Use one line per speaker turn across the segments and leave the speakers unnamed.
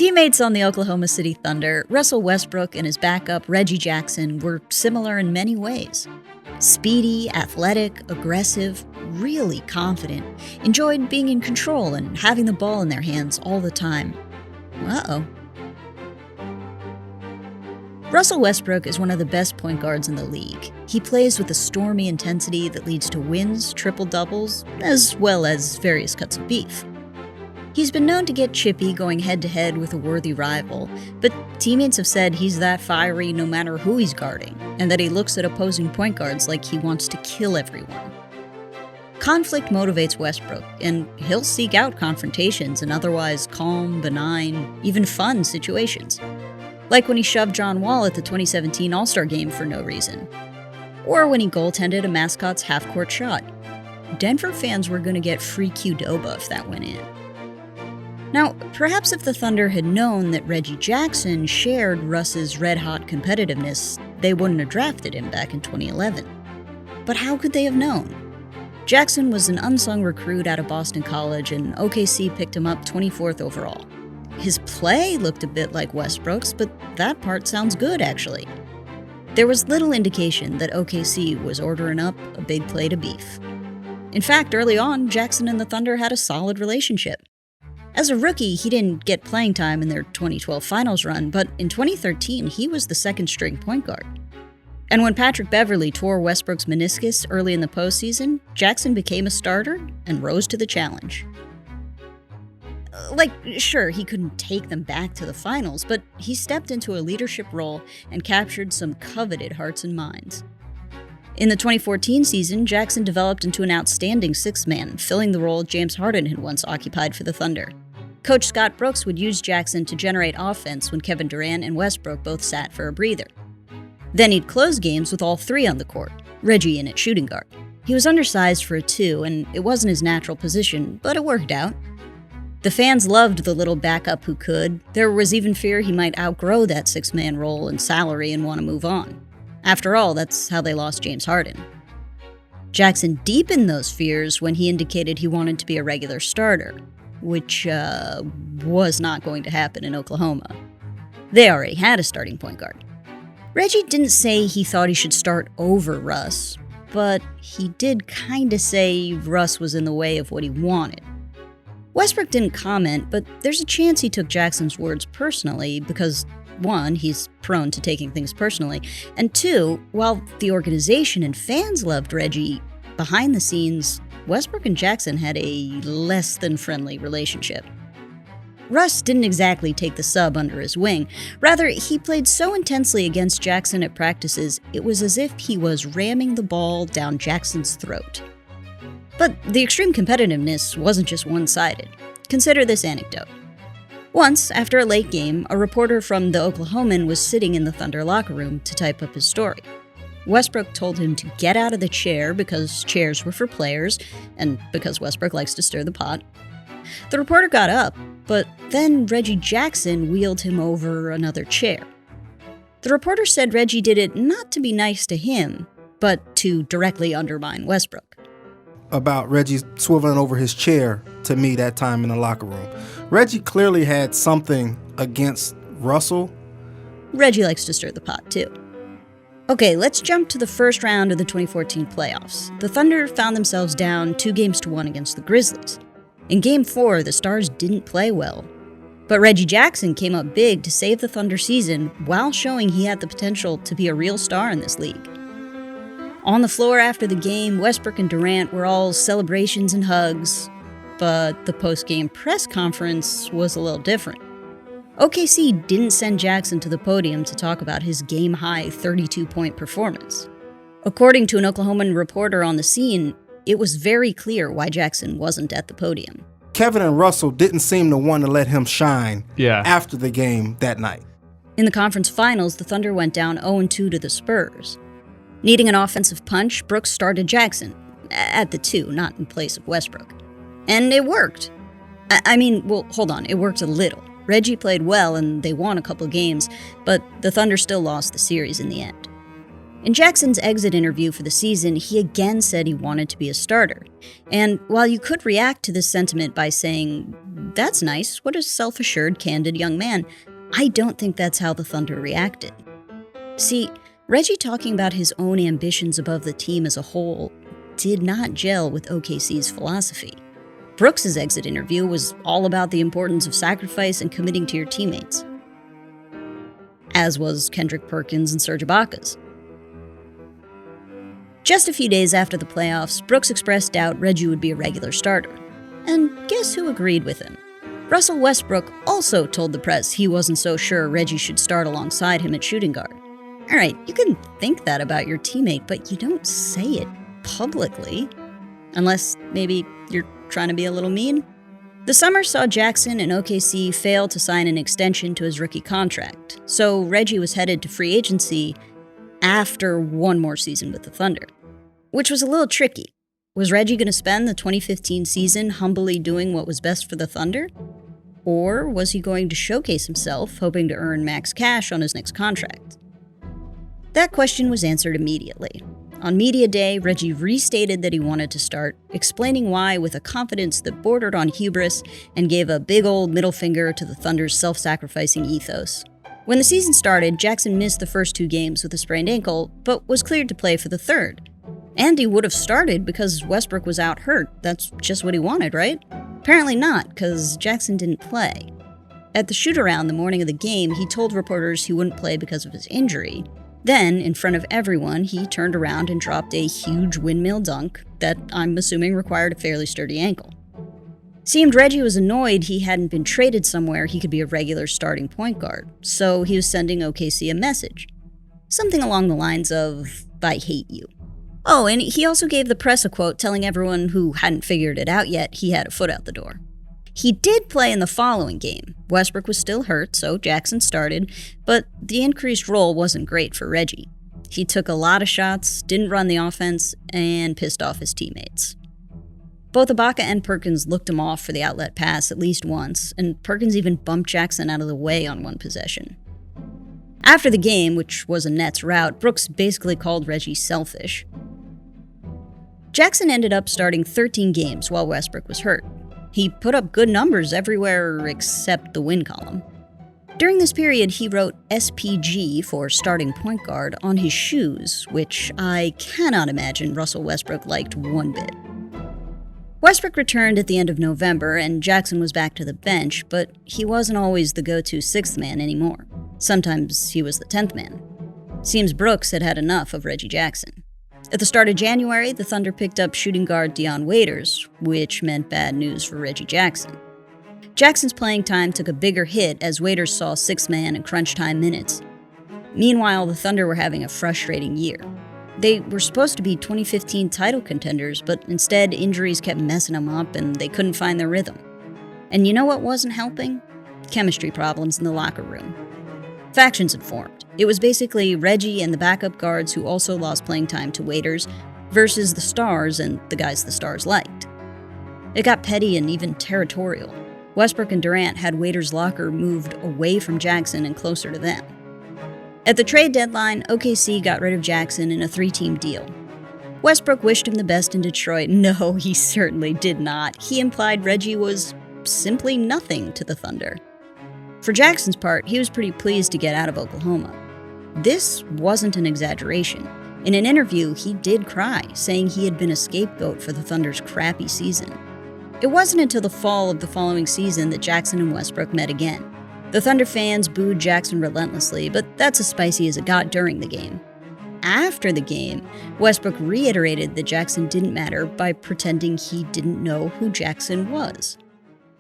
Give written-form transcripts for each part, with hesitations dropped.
Teammates on the Oklahoma City Thunder, Russell Westbrook and his backup Reggie Jackson were similar in many ways. Speedy, athletic, aggressive, really confident, enjoyed being in control and having the ball in their hands all the time. Uh-oh. Russell Westbrook is one of the best point guards in the league. He plays with a stormy intensity that leads to wins, triple-doubles, as well as various cuts of beef. He's been known to get chippy going head-to-head with a worthy rival, but teammates have said he's that fiery no matter who he's guarding, and that he looks at opposing point guards like he wants to kill everyone. Conflict motivates Westbrook, and he'll seek out confrontations in otherwise calm, benign, even fun situations. Like when he shoved John Wall at the 2017 All-Star Game for no reason. Or when he goaltended a mascot's half-court shot. Denver fans were going to get free Qdoba if that went in. Now, perhaps if the Thunder had known that Reggie Jackson shared Russ's red-hot competitiveness, they wouldn't have drafted him back in 2011. But how could they have known? Jackson was an unsung recruit out of Boston College, and OKC picked him up 24th overall. His play looked a bit like Westbrook's, but that part sounds good, actually. There was little indication that OKC was ordering up a big plate of beef. In fact, early on, Jackson and the Thunder had a solid relationship. As a rookie, he didn't get playing time in their 2012 finals run, but in 2013, he was the second-string point guard. And when Patrick Beverley tore Westbrook's meniscus early in the postseason, Jackson became a starter and rose to the challenge. Sure, he couldn't take them back to the finals, but he stepped into a leadership role and captured some coveted hearts and minds. In the 2014 season, Jackson developed into an outstanding sixth man, filling the role James Harden had once occupied for the Thunder. Coach Scott Brooks would use Jackson to generate offense when Kevin Durant and Westbrook both sat for a breather. Then he'd close games with all three on the court, Reggie in at shooting guard. He was undersized for a 2, and it wasn't his natural position, but it worked out. The fans loved the little backup who could. There was even fear he might outgrow that six-man role and salary and want to move on. After all, that's how they lost James Harden. Jackson deepened those fears when he indicated he wanted to be a regular starter, which was not going to happen in Oklahoma. They already had a starting point guard. Reggie didn't say he thought he should start over Russ, but he did kinda say Russ was in the way of what he wanted. Westbrook didn't comment, but there's a chance he took Jackson's words personally because, 1, he's prone to taking things personally, and 2, while the organization and fans loved Reggie, behind the scenes, Westbrook and Jackson had a less than friendly relationship. Russ didn't exactly take the sub under his wing. Rather, he played so intensely against Jackson at practices, it was as if he was ramming the ball down Jackson's throat. But the extreme competitiveness wasn't just one-sided. Consider this anecdote. Once, after a late game, a reporter from the Oklahoman was sitting in the Thunder locker room to type up his story. Westbrook told him to get out of the chair because chairs were for players, and because Westbrook likes to stir the pot. The reporter got up, but then Reggie Jackson wheeled him over another chair. The reporter said Reggie did it not to be nice to him, but to directly undermine Westbrook.
About Reggie swiveling over his chair to me that time in the locker room. Reggie clearly had something against Russell.
Reggie likes to stir the pot, too. Okay, let's jump to the first round of the 2014 playoffs. The Thunder found themselves down 2-1 against the Grizzlies. In Game 4, the Stars didn't play well. But Reggie Jackson came up big to save the Thunder season while showing he had the potential to be a real star in this league. On the floor after the game, Westbrook and Durant were all celebrations and hugs, but the post-game press conference was a little different. OKC didn't send Jackson to the podium to talk about his game-high 32-point performance. According to an Oklahoman reporter on the scene, it was very clear why Jackson wasn't at the podium.
Kevin and Russell didn't seem to want to let him shine after the game that night.
In the conference finals, the Thunder went down 0-2 to the Spurs. Needing an offensive punch, Brooks started Jackson, at the 2, not in place of Westbrook. And it worked. Hold on, it worked a little. Reggie played well and they won a couple games, but the Thunder still lost the series in the end. In Jackson's exit interview for the season, he again said he wanted to be a starter. And while you could react to this sentiment by saying, "That's nice, what a self-assured, candid young man," I don't think that's how the Thunder reacted. See, Reggie talking about his own ambitions above the team as a whole did not gel with OKC's philosophy. Brooks' exit interview was all about the importance of sacrifice and committing to your teammates, as was Kendrick Perkins and Serge Ibaka's. Just a few days after the playoffs, Brooks expressed doubt Reggie would be a regular starter. And guess who agreed with him? Russell Westbrook also told the press he wasn't so sure Reggie should start alongside him at shooting guard. Alright, you can think that about your teammate, but you don't say it publicly. Unless maybe you're trying to be a little mean? The summer saw Jackson and OKC fail to sign an extension to his rookie contract, so Reggie was headed to free agency after one more season with the Thunder. Which was a little tricky. Was Reggie going to spend the 2015 season humbly doing what was best for the Thunder? Or was he going to showcase himself, hoping to earn max cash on his next contract? That question was answered immediately. On Media Day, Reggie restated that he wanted to start, explaining why with a confidence that bordered on hubris and gave a big old middle finger to the Thunder's self-sacrificing ethos. When the season started, Jackson missed the first 2 games with a sprained ankle, but was cleared to play for the third. And he would have started because Westbrook was out hurt. That's just what he wanted, right? Apparently not, because Jackson didn't play. At the shoot-around the morning of the game, he told reporters he wouldn't play because of his injury. Then, in front of everyone, he turned around and dropped a huge windmill dunk that I'm assuming required a fairly sturdy ankle. Seemed Reggie was annoyed he hadn't been traded somewhere he could be a regular starting point guard, so he was sending OKC a message. Something along the lines of, "I hate you." Oh, and he also gave the press a quote telling everyone who hadn't figured it out yet he had a foot out the door. He did play in the following game. Westbrook was still hurt, so Jackson started, but the increased role wasn't great for Reggie. He took a lot of shots, didn't run the offense, and pissed off his teammates. Both Ibaka and Perkins looked him off for the outlet pass at least once, and Perkins even bumped Jackson out of the way on one possession. After the game, which was a Nets rout, Brooks basically called Reggie selfish. Jackson ended up starting 13 games while Westbrook was hurt. He put up good numbers everywhere except the win column. During this period, he wrote SPG for starting point guard on his shoes, which I cannot imagine Russell Westbrook liked one bit. Westbrook returned at the end of November, and Jackson was back to the bench, but he wasn't always the go-to 6th man anymore. Sometimes he was the 10th man. Seems Brooks had had enough of Reggie Jackson. At the start of January, the Thunder picked up shooting guard Dion Waiters, which meant bad news for Reggie Jackson. Jackson's playing time took a bigger hit as Waiters saw 6th man in crunch time minutes. Meanwhile, the Thunder were having a frustrating year. They were supposed to be 2015 title contenders, but instead injuries kept messing them up and they couldn't find their rhythm. And you know what wasn't helping? Chemistry problems in the locker room. Factions had formed. It was basically Reggie and the backup guards who also lost playing time to Waiters versus the stars and the guys the stars liked. It got petty and even territorial. Westbrook and Durant had Waiters' locker moved away from Jackson and closer to them. At the trade deadline, OKC got rid of Jackson in a 3-team deal. Westbrook wished him the best in Detroit. No, he certainly did not. He implied Reggie was simply nothing to the Thunder. For Jackson's part, he was pretty pleased to get out of Oklahoma. This wasn't an exaggeration. In an interview, he did cry, saying he had been a scapegoat for the Thunder's crappy season. It wasn't until the fall of the following season that Jackson and Westbrook met again. The Thunder fans booed Jackson relentlessly, but that's as spicy as it got during the game. After the game, Westbrook reiterated that Jackson didn't matter by pretending he didn't know who Jackson was.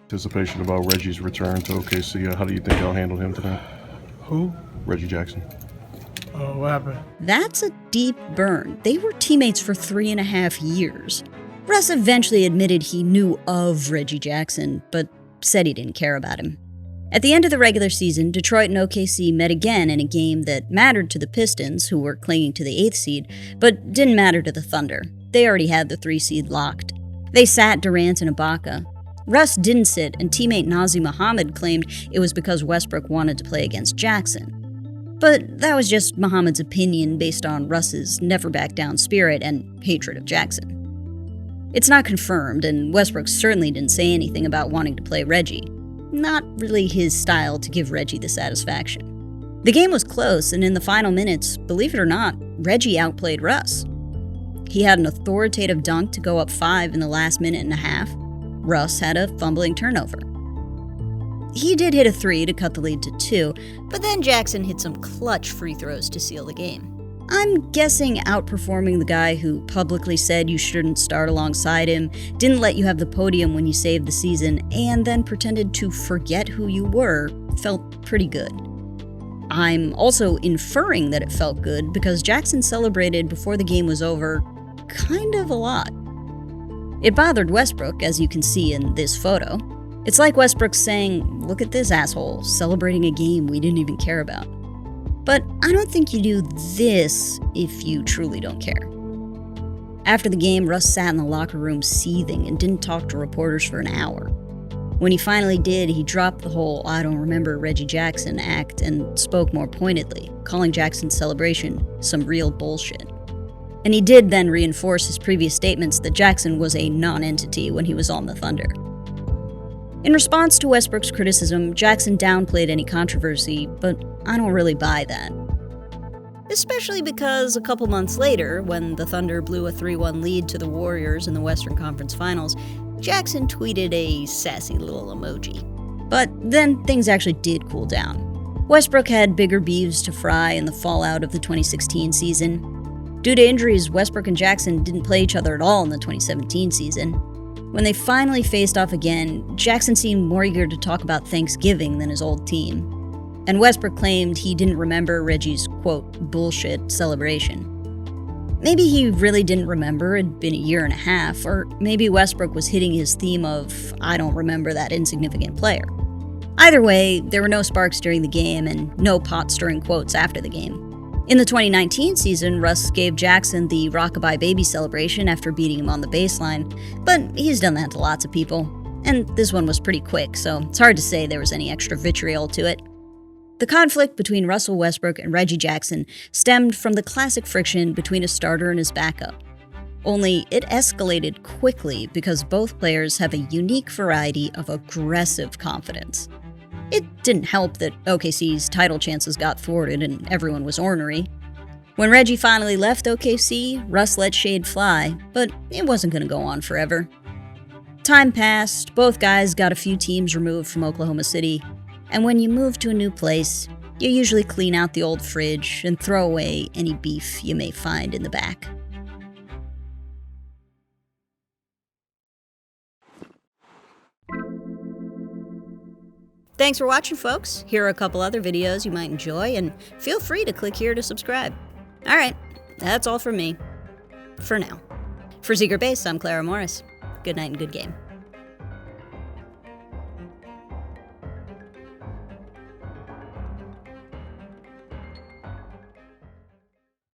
Anticipation about Reggie's return to OKC. How do you think y'all handled him today?
Who?
Reggie Jackson.
Oh, what happened?
That's a deep burn. They were teammates for 3.5 years. Russ eventually admitted he knew of Reggie Jackson, but said he didn't care about him. At the end of the regular season, Detroit and OKC met again in a game that mattered to the Pistons, who were clinging to the 8th seed, but didn't matter to the Thunder. They already had the 3 seed locked. They sat Durant and Ibaka. Russ didn't sit, and teammate Nazir Muhammad claimed it was because Westbrook wanted to play against Jackson. But that was just Muhammad's opinion based on Russ's never-back-down spirit and hatred of Jackson. It's not confirmed, and Westbrook certainly didn't say anything about wanting to play Reggie. Not really his style to give Reggie the satisfaction. The game was close, and in the final minutes, believe it or not, Reggie outplayed Russ. He had an authoritative dunk to go up 5 in the last minute and a half. Russ had a fumbling turnover. He did hit a 3 to cut the lead to 2, but then Jackson hit some clutch free throws to seal the game. I'm guessing outperforming the guy who publicly said you shouldn't start alongside him, didn't let you have the podium when you saved the season, and then pretended to forget who you were felt pretty good. I'm also inferring that it felt good because Jackson celebrated before the game was over kind of a lot. It bothered Westbrook, as you can see in this photo. It's like Westbrook saying, "Look at this asshole, celebrating a game we didn't even care about." But I don't think you do this if you truly don't care. After the game, Russ sat in the locker room seething and didn't talk to reporters for an hour. When he finally did, he dropped the whole "I don't remember Reggie Jackson" act and spoke more pointedly, calling Jackson's celebration some real bullshit. And he did then reinforce his previous statements that Jackson was a non-entity when he was on the Thunder. In response to Westbrook's criticism, Jackson downplayed any controversy, but I don't really buy that. Especially because a couple months later, when the Thunder blew a 3-1 lead to the Warriors in the Western Conference Finals, Jackson tweeted a sassy little emoji. But then things actually did cool down. Westbrook had bigger beefs to fry in the fallout of the 2016 season. Due to injuries, Westbrook and Jackson didn't play each other at all in the 2017 season. When they finally faced off again, Jackson seemed more eager to talk about Thanksgiving than his old team. And Westbrook claimed he didn't remember Reggie's, quote, bullshit celebration. Maybe he really didn't remember, it'd been a year and a half, or maybe Westbrook was hitting his theme of, "I don't remember that insignificant player." Either way, there were no sparks during the game and no pot-stirring quotes after the game. In the 2019 season, Russ gave Jackson the Rockabye Baby celebration after beating him on the baseline, but he's done that to lots of people. And this one was pretty quick, so it's hard to say there was any extra vitriol to it. The conflict between Russell Westbrook and Reggie Jackson stemmed from the classic friction between a starter and his backup. Only it escalated quickly because both players have a unique variety of aggressive confidence. It didn't help that OKC's title chances got thwarted and everyone was ornery. When Reggie finally left OKC, Russ let shade fly, but it wasn't going to go on forever. Time passed, both guys got a few teams removed from Oklahoma City, and when you move to a new place, you usually clean out the old fridge and throw away any beef you may find in the back. Thanks for watching, folks. Here are a couple other videos you might enjoy, and feel free to click here to subscribe. Alright, that's all from me. For now. For Secret Base, I'm Clara Morris. Good night and good game.